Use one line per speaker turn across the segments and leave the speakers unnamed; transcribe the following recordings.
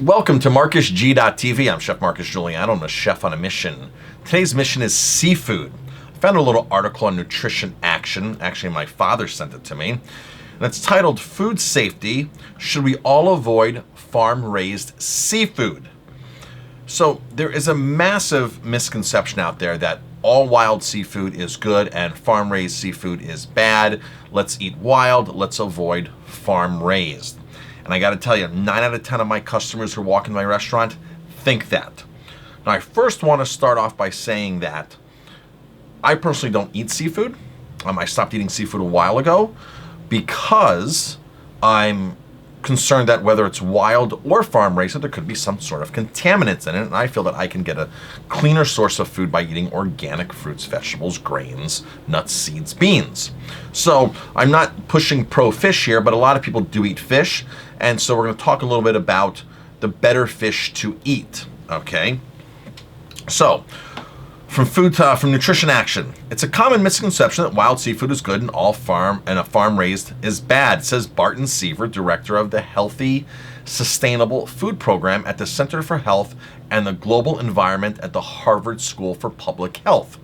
Welcome to MarcusG.tv. I'm Chef Marcus Guiliano. I'm a chef on a mission. Today's mission is seafood. I found a little article on Nutrition Action. Actually, my father sent it to me. And it's titled, Food Safety, Should We All Avoid Farm-Raised Seafood? So there is a massive misconception out there that all wild seafood is good and farm-raised seafood is bad. Let's eat wild, let's avoid farm-raised. And I got to tell you, 9 out of 10 of my customers who walk in my restaurant think that. Now, I first want to start off by saying that I personally don't eat seafood. I stopped eating seafood a while ago because I'm concerned that whether it's wild or farm-raised, there could be some sort of contaminants in it, and I feel that I can get a cleaner source of food by eating organic fruits, vegetables, grains, nuts, seeds, beans. So I'm not pushing pro-fish here, but a lot of people do eat fish, and so we're going to talk a little bit about the better fish to eat, okay? So, from Nutrition Action. It's a common misconception that wild seafood is good and farm-raised is bad, says Barton Seaver, director of the Healthy Sustainable Food Program at the Center for Health and the Global Environment at the Harvard School for Public Health.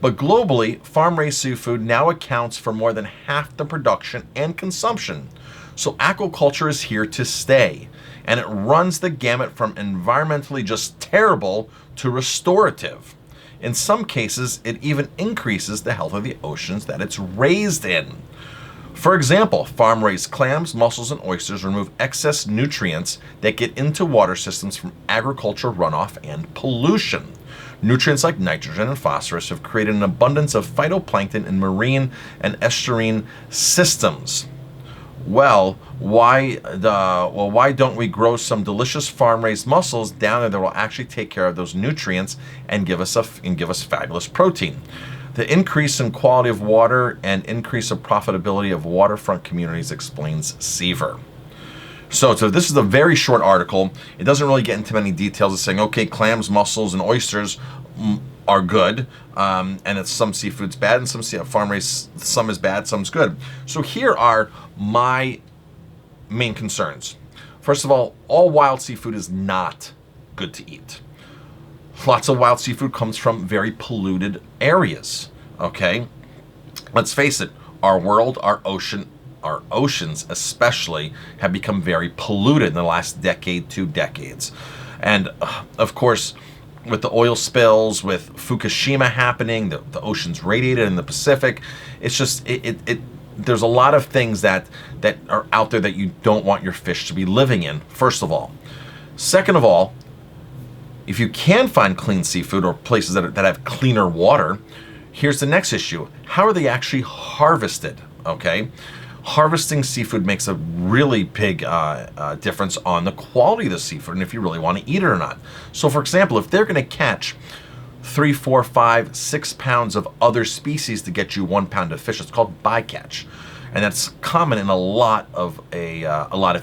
But globally, farm-raised seafood now accounts for more than half the production and consumption. So aquaculture is here to stay, and it runs the gamut from environmentally just terrible to restorative. In some cases, it even increases the health of the oceans that it's raised in. For example, farm-raised clams, mussels, and oysters remove excess nutrients that get into water systems from agriculture runoff and pollution. Nutrients like nitrogen and phosphorus have created an abundance of phytoplankton in marine and estuarine systems. Well, why don't we grow some delicious farm-raised mussels down there that will actually take care of those nutrients and give us fabulous protein? The increase in quality of water and increase of profitability of waterfront communities, explains Seaver. So this is a very short article. It doesn't really get into many details. It's saying, okay, clams, mussels, and oysters are good, and it's some seafood's bad, and some farm-raised, some is bad, some's good. So here are my main concerns. First of all wild seafood is not good to eat. Lots of wild seafood comes from very polluted areas, okay? Let's face it, our world, our oceans especially, have become very polluted in the last decade, 2 decades. And of course, with the oil spills, with Fukushima happening, the oceans radiated in the Pacific, it's just, there's a lot of things that are out there that you don't want your fish to be living in, first of all. Second of all, if you can find clean seafood or places that have cleaner water, here's the next issue. How are they actually harvested, okay? Harvesting seafood makes a really big difference on the quality of the seafood and if you really want to eat it or not. So for example, if they're going to catch 3, 4, 5, 6 pounds of other species to get you 1 pound of fish, it's called bycatch. And that's common in a lot of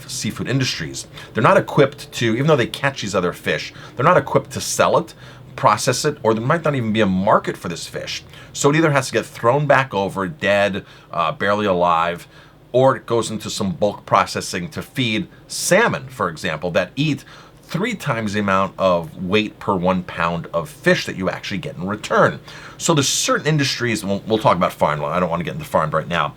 seafood industries. They're not equipped to, even though they catch these other fish, they're not equipped to sell it, process it, or there might not even be a market for this fish. So it either has to get thrown back over, dead, barely alive, or it goes into some bulk processing to feed salmon, for example, that eat 3 times the amount of weight per 1 pound of fish that you actually get in return. So there's certain industries, and we'll talk about farm, I don't want to get into farm right now.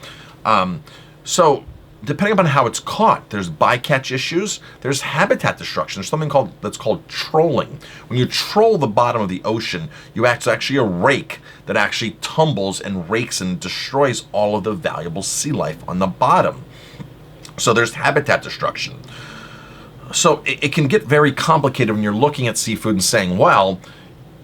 So depending upon how it's caught, there's bycatch issues, there's habitat destruction. There's something that's called trolling. When you troll the bottom of the ocean, you actually a rake that actually tumbles and rakes and destroys all of the valuable sea life on the bottom. So there's habitat destruction. So it can get very complicated when you're looking at seafood and saying, well,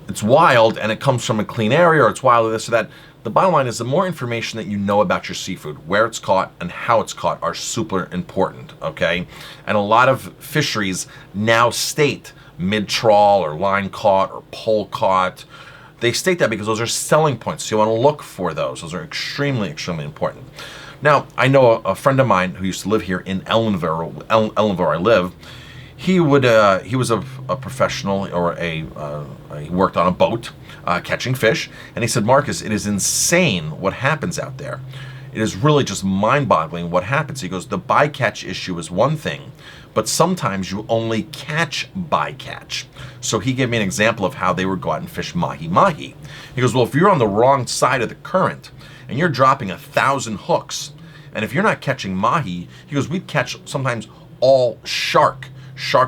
it's wild and it comes from a clean area, or it's wild or this or that. The bottom line is the more information that you know about your seafood, where it's caught and how it's caught, are super important, okay? And a lot of fisheries now state mid-trawl or line caught or pole caught. They state that because those are selling points, so you want to look for those. Those are extremely, extremely important. Now, I know a friend of mine who used to live here in Ellenville, I live. He was a professional, or he worked on a boat catching fish, and he said, Marcus, it is insane what happens out there. It is really just mind-boggling what happens. He goes, the bycatch issue is one thing, but sometimes you only catch bycatch. So he gave me an example of how they would go out and fish mahi-mahi. He goes, well, if you're on the wrong side of the current and you're dropping 1,000 hooks, and if you're not catching mahi, he goes, we'd catch sometimes all shark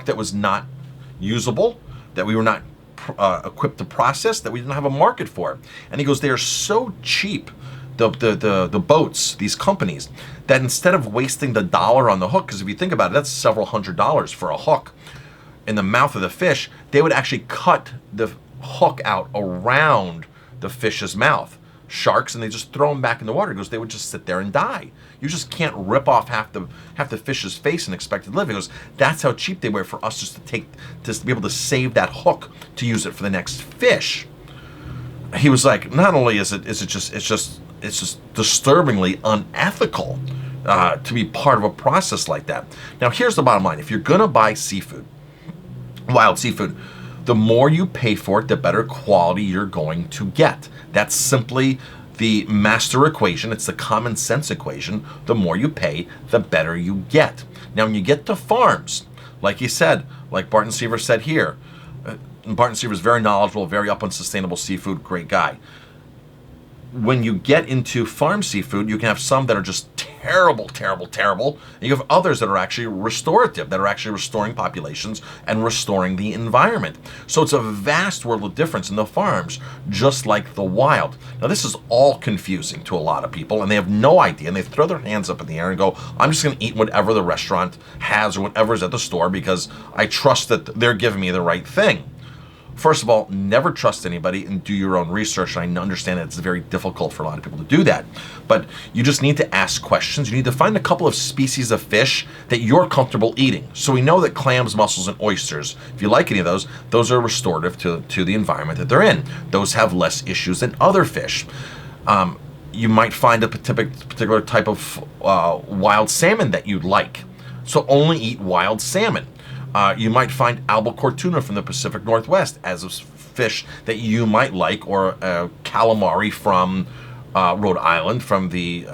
that was not usable, that we were not equipped to process, that we didn't have a market for. And he goes, they are so cheap, the boats, these companies, that instead of wasting the dollar on the hook, because if you think about it, that's several $100s for a hook in the mouth of the fish, they would actually cut the hook out around the fish's mouth. Sharks, and they just throw them back in the water. He goes, they would just sit there and die. You just can't rip off half the fish's face and expect it to live. He goes, that's how cheap they were for us just to be able to save that hook to use it for the next fish. He was like, not only is it just disturbingly unethical to be part of a process like that. Now, here's the bottom line: if you're gonna buy seafood, wild seafood, the more you pay for it, the better quality you're going to get. That's simply the master equation. It's the common sense equation. The more you pay, the better you get. Now, when you get to farms, like he said, like Barton Seaver said here, Barton Seaver is very knowledgeable, very up on sustainable seafood, great guy. When you get into farm seafood, you can have some that are just terrible. And you have others that are actually restorative, that are actually restoring populations and restoring the environment. So it's a vast world of difference in the farms, just like the wild. Now, this is all confusing to a lot of people, and they have no idea, and they throw their hands up in the air and go, I'm just going to eat whatever the restaurant has or whatever's at the store because I trust that they're giving me the right thing. First of all, never trust anybody and do your own research. And I understand that it's very difficult for a lot of people to do that. But you just need to ask questions. You need to find a couple of species of fish that you're comfortable eating. So we know that clams, mussels, and oysters, if you like any of those are restorative to the environment that they're in. Those have less issues than other fish. You might find a particular type of wild salmon that you like. So only eat wild salmon. You might find albacore tuna from the Pacific Northwest as a fish that you might like, or calamari from Rhode Island, from the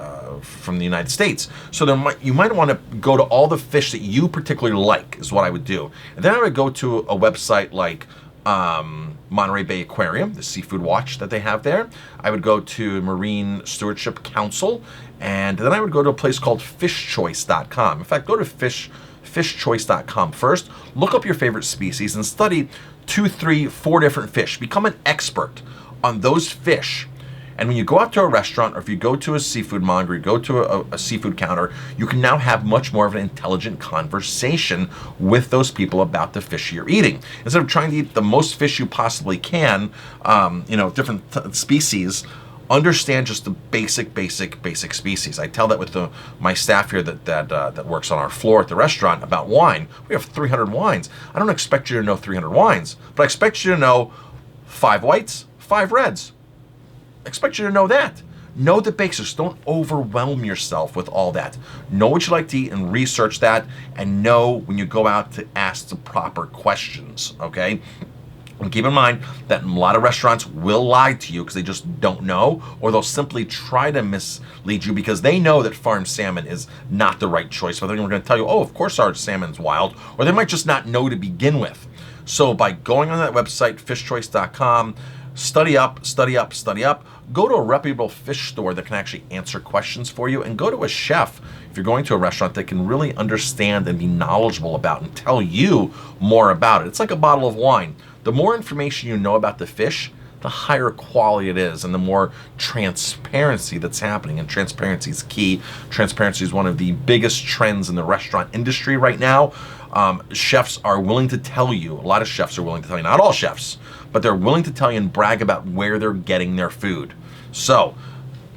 United States. So you might want to go to all the fish that you particularly like, is what I would do. And then I would go to a website like Monterey Bay Aquarium, the Seafood Watch that they have there. I would go to Marine Stewardship Council, and then I would go to a place called fishchoice.com. In fact, go to fishchoice.com first, look up your favorite species and study 2, 3, 4 different fish. Become an expert on those fish. And when you go out to a restaurant, or if you go to a seafood monger, you go to a seafood counter, you can now have much more of an intelligent conversation with those people about the fish you're eating. Instead of trying to eat the most fish you possibly can, different species, understand just the basic species. I tell that with my staff here that works on our floor at the restaurant about wine. We have 300 wines. I don't expect you to know 300 wines, but I expect you to know 5 whites, 5 reds. I expect you to know that. Know the basics. Don't overwhelm yourself with all that. Know what you like to eat and research that, and know when you go out to ask the proper questions, okay? And keep in mind that a lot of restaurants will lie to you because they just don't know, or they'll simply try to mislead you because they know that farm salmon is not the right choice. But they're going to tell you, oh, of course our salmon's wild, or they might just not know to begin with. So by going on that website, fishchoice.com, study up, go to a reputable fish store that can actually answer questions for you, and go to a chef, if you're going to a restaurant, that can really understand and be knowledgeable about and tell you more about it. It's like a bottle of wine. The more information you know about the fish, the higher quality it is, and the more transparency that's happening. And transparency is key. Transparency is one of the biggest trends in the restaurant industry right now. Chefs are willing to tell you, a lot of chefs are willing to tell you, not all chefs, but they're willing to tell you and brag about where they're getting their food. So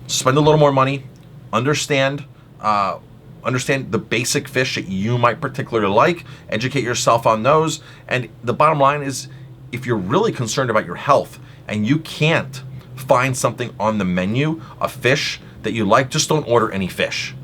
spend a little more money, understand the basic fish that you might particularly like, educate yourself on those. And the bottom line is, if you're really concerned about your health and you can't find something on the menu, a fish that you like, just don't order any fish.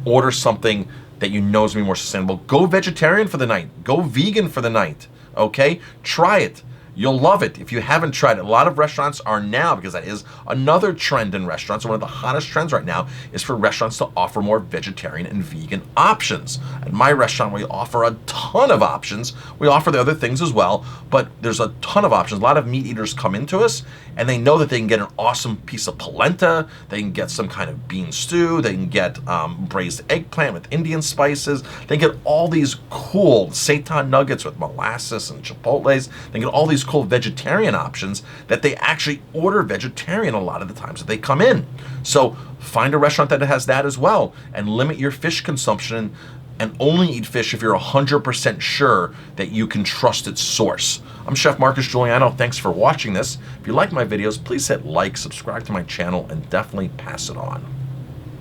Order something that you know is going to be more sustainable. Go vegetarian for the night. Go vegan for the night. Okay? Try it. You'll love it if you haven't tried it. A lot of restaurants are now, because that is another trend in restaurants. One of the hottest trends right now is for restaurants to offer more vegetarian and vegan options. At my restaurant, we offer a ton of options. We offer the other things as well, but there's a ton of options. A lot of meat eaters come into us and they know that they can get an awesome piece of polenta. They can get some kind of bean stew. They can get braised eggplant with Indian spices. They get all these cool seitan nuggets with molasses and chipotles. They get all these cool vegetarian options that they actually order vegetarian a lot of the times that they come in. So find a restaurant that has that as well, and limit your fish consumption and only eat fish if you're 100% sure that you can trust its source. I'm Chef Marcus Guiliano. Thanks for watching this. If you like my videos, please hit like, subscribe to my channel, and definitely pass it on.